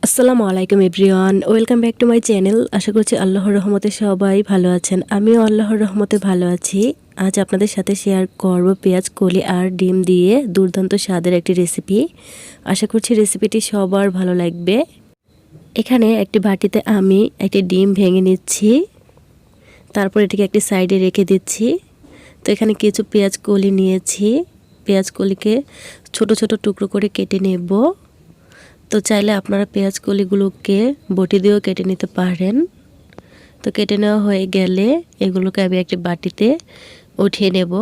আসসালামু আলাইকুম everyone, welcome back to my channel. আশা করছি আল্লাহর রহমতে সবাই ভালো আছেন। আমিও আল্লাহর রহমতে ভালো আছি। আজ আপনাদের সাথে শেয়ার করব পেঁয়াজ কলি আর ডিম দিয়ে দুর্দান্ত স্বাদের একটি রেসিপি। আশা করছি রেসিপিটি সবার ভালো লাগবে। এখানে একটি বাটিতে আমি একটি ডিম ভেঙে নিচ্ছি, তারপর এটিকে একটি সাইডে রেখে দিচ্ছি। তো এখানে কিছু পেঁয়াজ কলি নিয়েছি, পেঁয়াজ কলিকে ছোট ছোট টুকরো করে কেটে নেব। তো চাইলে আপনারা পেঁয়াজ কলিগুলোকে বটি দিয়েও কেটে নিতে পারেন। তো কেটে নেওয়া হয়ে গেলে এগুলোকে আমি একটি বাটিতে উঠিয়ে নেব।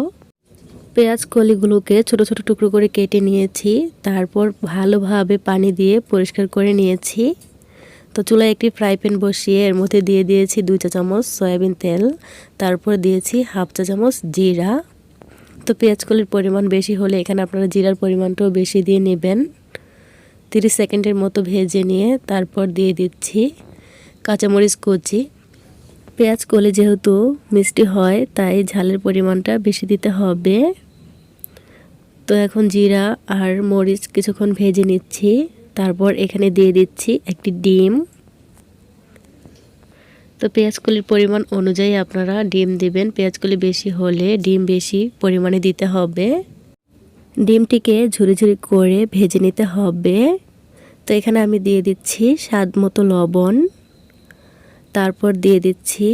পেঁয়াজ কলিগুলোকে ছোট ছোট টুকরো করে কেটে নিয়েছি, তারপর ভালোভাবে পানি দিয়ে পরিষ্কার করে নিয়েছি। তো চুলায় একটি ফ্রাই প্যান বসিয়ে এর মধ্যে দিয়ে দিয়েছি 2 চা চামচ সয়াবিন তেল, তারপর দিয়েছি 1/2 চা চামচ জিরা। তো পেঁয়াজ কলির পরিমাণ বেশি হলে এখানে আপনারা জিরার পরিমাণটাও বেশি দিয়ে নেবেন। 30 সেকেন্ডের মতো ভেজে নিয়ে তারপর দিয়ে দিচ্ছি কাঁচামরিচ কুচি। পেঁয়াজ কলি যেহেতু মিষ্টি হয় তাই ঝালের পরিমাণটা বেশি দিতে হবে। তো এখন জিরা আর মরিচ কিছুক্ষণ ভেজে নিচ্ছি, তারপর এখানে দিয়ে দিচ্ছি একটি ডিম। তো পেঁয়াজ কলির পরিমাণ অনুযায়ী আপনারা ডিম দিবেন, পেঁয়াজ কলি বেশি হলে ডিম বেশি পরিমাণে দিতে হবে। ডিমটিকে ঝুরি ঝুরি করে ভেজে নিতে হবে। তো এখানে আমি দিয়ে দিচ্ছি স্বাদ মতো লবণ, তারপর দিয়ে দিচ্ছি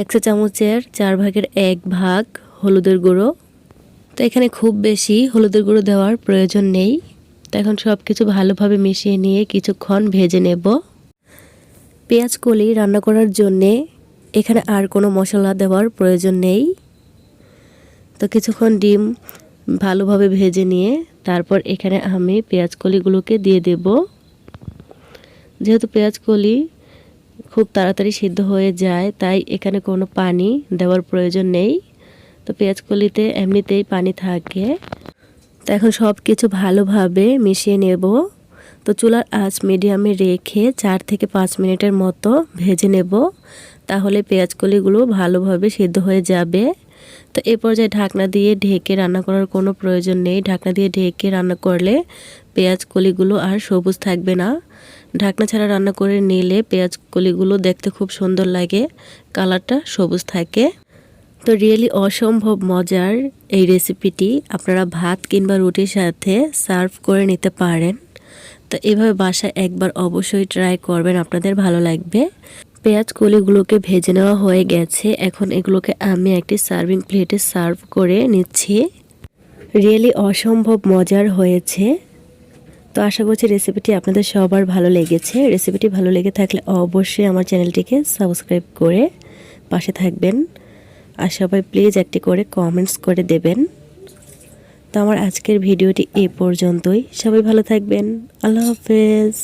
1 চা চামচের 4 ভাগের 1 ভাগ হলুদের গুঁড়ো। তো এখানে খুব বেশি হলুদের গুঁড়ো দেওয়ার প্রয়োজন নেই। তো এখন সব কিছু ভালোভাবে মিশিয়ে নিয়ে কিছুক্ষণ ভেজে নেব। পেঁয়াজ কলি রান্না করার জন্যে এখানে আর কোনো মশলা দেওয়ার প্রয়োজন নেই। তো কিছুক্ষণ ডিম ভালোভাবে ভেজে নিয়ে তারপর এখানে আমি পেঁয়াজ কলিগুলোকে দিয়ে দেব। যেহেতু পেঁয়াজ কলি খুব তাড়াতাড়ি সিদ্ধ হয়ে যায় তাই এখানে কোনো পানি দেওয়ার প্রয়োজন নেই। তো পেঁয়াজ কলিতে এমনিতেই পানি থাকে। তো এখন সব কিছু ভালোভাবে মিশিয়ে নেব। তো চুলার আঁচ মিডিয়ামে রেখে 4 থেকে 5 মিনিটের মতো ভেজে নেব, তাহলে পেঁয়াজ কলিগুলো ভালোভাবে সিদ্ধ হয়ে যাবে। তো এই পর্যায়ে ঢাকনা দিয়ে ঢেকে রান্না করার কোনো প্রয়োজন নেই। ঢাকনা দিয়ে ঢেকে রান্না করলে পেঁয়াজ কলিগুলো আর সবুজ থাকবে না। ঢাকনা ছাড়া রান্না করে নিলে পেঁয়াজ কলিগুলো দেখতে খুব সুন্দর লাগে, কালারটা সবুজ থাকে। তো রিয়েলি অসম্ভব মজার এই রেসিপিটি আপনারা ভাত কিংবা রুটির সাথে সার্ভ করে নিতে পারেন। তো এভাবে বাসায় একবার অবশ্যই ট্রাই করবেন, আপনাদের ভালো লাগবে। পেঁয়াজ কলিগুলোকে ভেজে নেওয়া হয়ে গেছে, এখন এগুলোকে আমি একটি সার্ভিং প্লেটে সার্ভ করে নিচ্ছি। রিয়েলি অসম্ভব মজার হয়েছে। তো আশা করছি রেসিপিটি আপনাদের সবার ভালো লেগেছে। রেসিপিটি ভালো লেগে থাকলে অবশ্যই আমার চ্যানেলটিকে সাবস্ক্রাইব করে পাশে থাকবেন। আর সবাই প্লিজ একটি করে কমেন্টস করে দেবেন। তো আমার আজকের ভিডিওটি এ পর্যন্তই। সবাই ভালো থাকবেন। আল্লাহ হাফেজ।